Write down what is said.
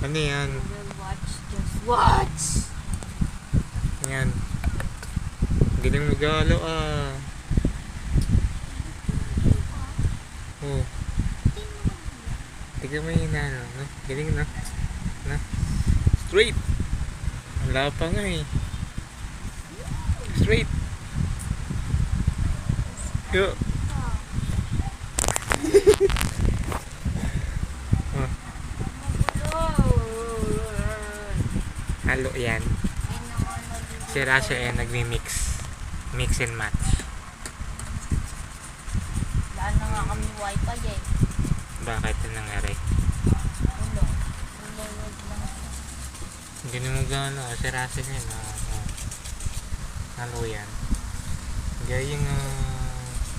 Ano yan? You will watch, just watch! Yan. Galing magalo ah. Oh. Tignan mo yung ano, no? Galing na. Na? Straight! Wala pa nga eh. Straight! Yo! Oh. Halo yan. Si Rasha ay nagmi-mix. Mix and match. Daan na nga kami wifi eh. Bakit ito nangyari? Ulo. Ulo lang. Hindi naman gano'n. Si Rasha yan. Halo yan. Gaya yung